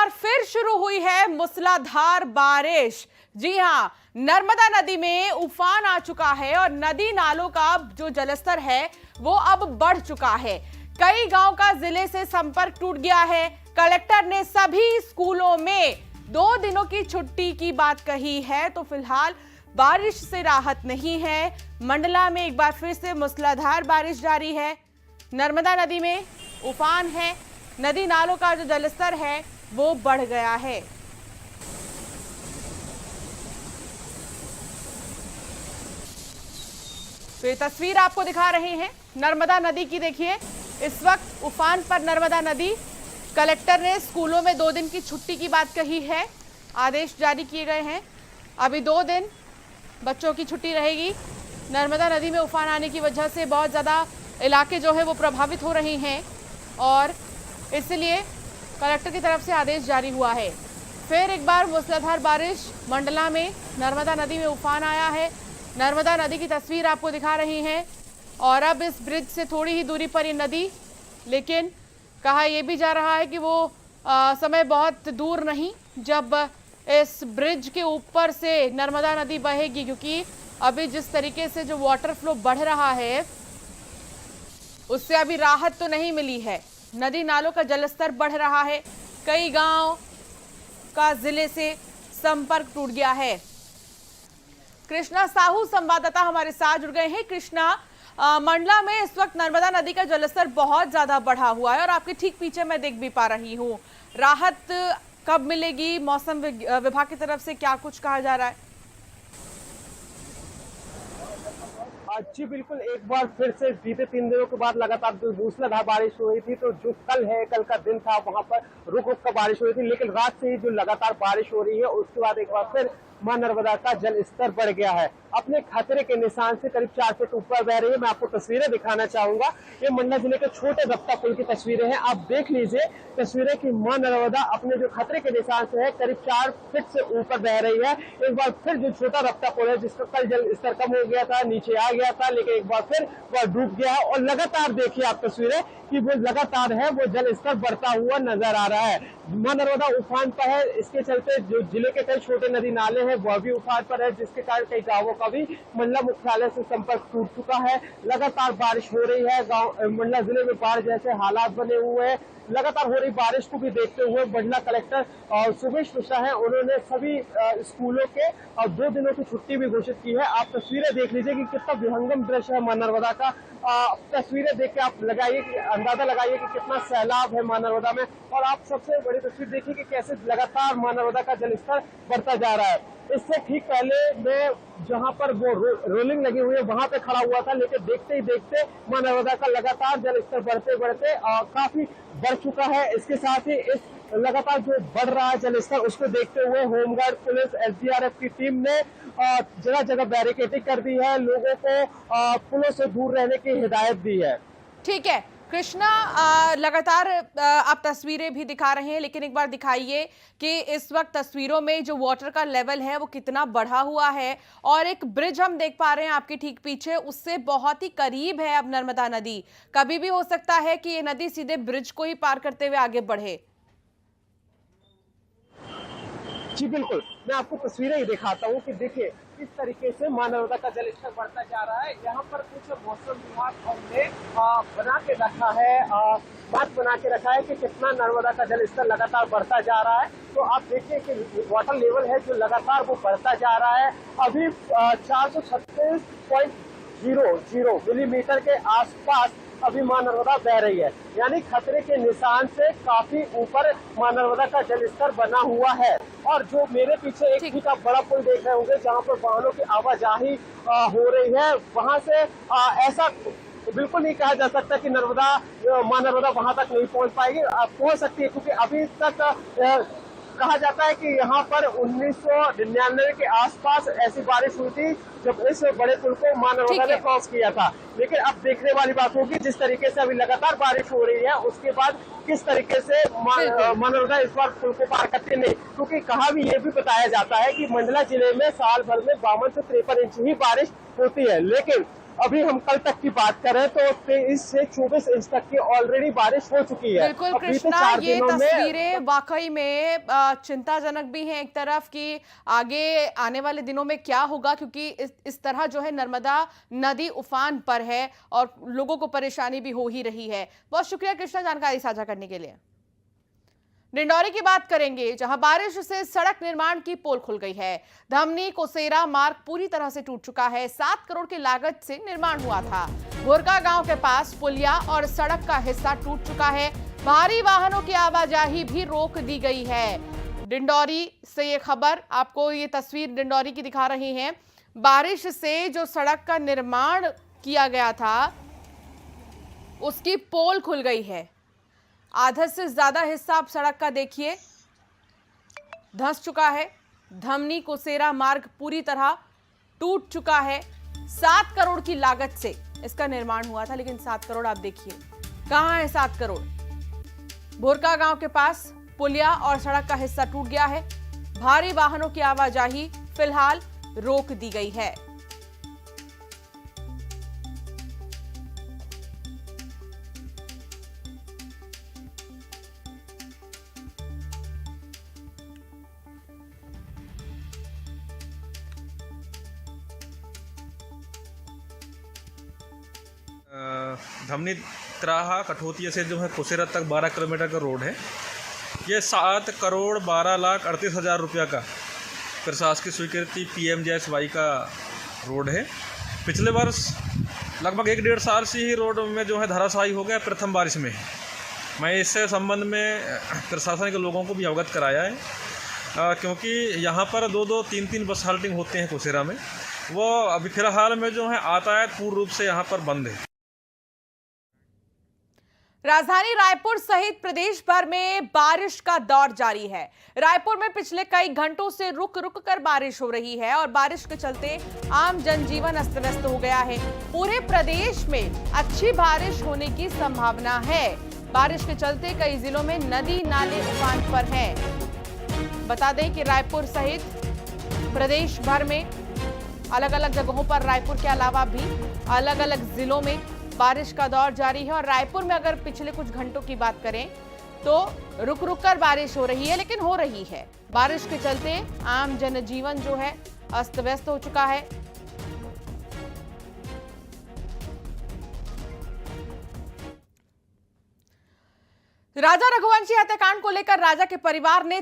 बार फिर शुरू हुई है मूसलाधार बारिश। जी हां, नर्मदा नदी में उफान आ चुका है और नदी नालों का जो जलस्तर है वो अब बढ़ चुका है। कई गांव का जिले से संपर्क टूट गया है। कलेक्टर ने सभी स्कूलों में 2 दिनों की छुट्टी की बात कही है। तो फिलहाल बारिश से राहत नहीं है। मंडला में एक बार फिर से मूसलाधार बारिश जारी है। नर्मदा नदी में उफान है, नदी नालों का जो जलस्तर है वो बढ़ गया है। तो ये तस्वीर आपको दिखा रहे हैं नर्मदा नदी की। देखिए, इस वक्त उफान पर नर्मदा नदी। कलेक्टर ने स्कूलों में 2 दिन की छुट्टी की बात कही है। आदेश जारी किए गए हैं। अभी 2 दिन बच्चों की छुट्टी रहेगी। नर्मदा नदी में उफान आने की वजह से बहुत ज़्यादा इलाके जो है वो प्रभावित हो रहे हैं और इसलिए कलेक्टर की तरफ से आदेश जारी हुआ है। फिर एक बार मूसलाधार बारिश। मंडला में नर्मदा नदी में उफान आया है। नर्मदा नदी की तस्वीर आपको दिखा रही हैं और अब इस ब्रिज से थोड़ी ही दूरी पर ये नदी, लेकिन कहा यह भी जा रहा है कि वो समय बहुत दूर नहीं जब इस ब्रिज के ऊपर से नर्मदा नदी बहेगी, क्योंकि अभी जिस तरीके से जो वाटर फ्लो बढ़ रहा है उससे अभी राहत तो नहीं मिली है। नदी नालों का जलस्तर बढ़ रहा है। कई गांव का जिले से संपर्क टूट गया है। कृष्णा साहू संवाददाता हमारे साथ जुड़ गए हैं। कृष्णा, मंडला में इस वक्त नर्मदा नदी का जलस्तर बहुत ज्यादा बढ़ा हुआ है और आपके ठीक पीछे मैं देख भी पा रही हूँ। राहत कब मिलेगी? मौसम विभाग की तरफ से क्या कुछ कहा जा रहा है? जी बिल्कुल, एक बार फिर से बीते 3 दिनों के बाद लगातार मूसलाधार बारिश हो रही थी। तो जो कल का दिन था वहां पर रुक रुक कर बारिश हो रही थी, लेकिन रात से ही जो लगातार बारिश हो रही है उसके बाद एक बार फिर मां नर्मदा का जल स्तर बढ़ गया है। अपने खतरे के निशान से करीब 4 फीट ऊपर बह रही है। मैं आपको तस्वीरें दिखाना चाहूंगा। ये मंडला जिले के छोटे रफ्ता पुल की तस्वीरें हैं। आप देख लीजिए तस्वीरें कि मां नर्मदा अपने जो खतरे के निशान से है करीब 4 फीट से ऊपर बह रही है। एक बार फिर जो छोटा रफ्ता पुल है जिसका कल जल स्तर कम हो गया था, नीचे आ गया था, लेकिन एक बार फिर वह डूब गया है और लगातार देखिए आप तस्वीरें कि वो लगातार है वो जल स्तर बढ़ता हुआ नजर आ रहा है। मां नर्मदा उफान पर है। इसके चलते जो जिले के कई छोटे नदी नाले हैं वह भी उफान पर है, जिसके कारण कई गांवों का भी मंडला मुख्यालय से संपर्क टूट चुका है। लगातार बारिश हो रही है। मंडला जिले में बाढ़ जैसे हालात बने हुए हैं। लगातार हो रही बारिश को भी देखते हुए मंडला कलेक्टर सुमेश मिश्रा है, उन्होंने सभी स्कूलों के 2 दिनों की छुट्टी भी घोषित की है। आप तस्वीरें देख लीजिए कि कितना विहंगम दृश्य है मां नर्मदा का। तस्वीरें देख के आप अंदाजा लगाइए कि कितना सैलाब है मां नर्मदा में। और आप सबसे बड़ी तस्वीर देखिए कि कैसे लगातार मां नर्मदा का जलस्तर बढ़ता जा रहा है। इससे ठीक पहले मैं जहां पर वो रोलिंग लगी हुई है वहां पे खड़ा हुआ था, लेकिन देखते ही देखते मां नर्मदा का लगातार जलस्तर बढ़ते बढ़ते काफी बढ़ चुका है। इसके साथ ही इस लगातार जो बढ़ रहा है जलस्तर उसको देखते हुए होमगार्ड, पुलिस, एसडीआरएफ की टीम ने जगह जगह बैरिकेडिंग कर दी है। लोगों को पुलों से दूर रहने की हिदायत दी है। ठीक है कृष्णा, लगातार आप तस्वीरें भी दिखा रहे हैं, लेकिन एक बार दिखाइए कि इस वक्त तस्वीरों में जो वाटर का लेवल है वो कितना बढ़ा हुआ है और एक ब्रिज हम देख पा रहे हैं आपके ठीक पीछे, उससे बहुत ही करीब है अब नर्मदा नदी। कभी भी हो सकता है कि ये नदी सीधे ब्रिज को ही पार करते हुए आगे बढ़े। जी बिल्कुल, मैं आपको तस्वीरें ही दिखाता हूँ कि देखिए किस तरीके से मां नर्मदा का जलस्तर बढ़ता जा रहा है। यहाँ पर कुछ मौसम विभाग ने बना के रखा है, बात बना के रखा है कि कितना नर्मदा का जलस्तर लगातार बढ़ता जा रहा है। तो आप देखिए कि वाटर लेवल है जो लगातार वो बढ़ता जा रहा है। अभी 436.00 मिलीमीटर के आसपास अभी मां नर्मदा बह रही है, यानी खतरे के निशान से काफी ऊपर मां नर्मदा का जलस्तर बना हुआ है। और जो मेरे पीछे एक फीट का बड़ा पुल देख रहे होंगे जहां पर वाहनों की आवाजाही हो रही है, वहां से ऐसा बिल्कुल नहीं कहा जा सकता कि मां नर्मदा वहां तक नहीं पहुंच पाएगी। पहुंच सकती है, क्योंकि अभी तक कहा जाता है कि यहाँ पर 1999 के आसपास ऐसी बारिश हुई थी जब इस बड़े पुल को मां नर्मदा ने क्रॉस किया था। लेकिन अब देखने वाली बात होगी जिस तरीके से अभी लगातार बारिश हो रही है उसके बाद किस तरीके से मां नर्मदा इस बार पुल को पार करती नहीं, क्योंकि कहा भी ये भी बताया जाता है कि मंडला जिले में साल भर में 52 से 53 इंच ही बारिश होती है। लेकिन अभी हम कल तक की बात करें तो 23 से 24 इंच तक की ऑलरेडी बारिश हो चुकी है। बिल्कुल अब बीते कृष्णा, 4 ये दिनों में तस्वीरें वाकई में चिंताजनक भी हैं एक तरफ कि आगे आने वाले दिनों में क्या होगा, क्योंकि इस तरह जो है नर्मदा नदी उफान पर है और लोगों को परेशानी भी हो ही रही है। बहुत शुक्रिया कृष्णा जानकारी साझा करने के लिए। डिंडौरी की बात करेंगे, जहां बारिश से सड़क निर्माण की पोल खुल गई है। धमनी कोसेरा मार्ग पूरी तरह से टूट चुका है। 7 करोड़ की लागत से निर्माण हुआ था। भोरका गांव के पास पुलिया और सड़क का हिस्सा टूट चुका है। भारी वाहनों की आवाजाही भी रोक दी गई है। डिंडौरी से ये खबर, आपको ये तस्वीर डिंडौरी की दिखा रही हैं। बारिश से जो सड़क का निर्माण किया गया था उसकी पोल खुल गई है। आधा से ज्यादा हिस्सा आप सड़क का देखिए धंस चुका है। धमनी कोसेरा मार्ग पूरी तरह टूट चुका है। 7 करोड़ की लागत से इसका निर्माण हुआ था, लेकिन 7 करोड़ आप देखिए कहां है 7 करोड़। भोरका गांव के पास पुलिया और सड़क का हिस्सा टूट गया है। भारी वाहनों की आवाजाही फिलहाल रोक दी गई है। धमनी त्राहा कठोतिया से जो है कुसेरा तक 12 किलोमीटर का रोड है। ये 7 करोड़ 12 लाख 38 हज़ार रुपया का प्रशासकीय स्वीकृति PMJSY का रोड है। पिछले वर्ष लगभग 1-1.5 साल से ही रोड में जो है धराशायी हो गया प्रथम बारिश में। मैं इससे संबंध में प्रशासन के लोगों को भी अवगत कराया है, क्योंकि यहाँ पर 2-2, 3-3 बस हाल्टिंग होते हैं कुसेरा में। वो अभी फिलहाल में जो है यातायात पूर्ण रूप से यहाँ पर बंद है। राजधानी रायपुर सहित प्रदेश भर में बारिश का दौर जारी है। रायपुर में पिछले कई घंटों से रुक रुक कर बारिश हो रही है और बारिश के चलते आम जनजीवन अस्त व्यस्त हो गया है। पूरे प्रदेश में अच्छी बारिश होने की संभावना है। बारिश के चलते कई जिलों में नदी नाले उफान पर हैं। बता दें कि रायपुर सहित प्रदेश भर में अलग अलग जगहों पर, रायपुर के अलावा भी अलग अलग जिलों में बारिश का दौर जारी है। और रायपुर में अगर पिछले कुछ घंटों की बात करें तो रुक रुक कर बारिश हो रही है, लेकिन हो रही है। बारिश के चलते आम जनजीवन जो है अस्त व्यस्त हो चुका है। राजा रघुवंशी हत्याकांड को लेकर राजा के परिवार ने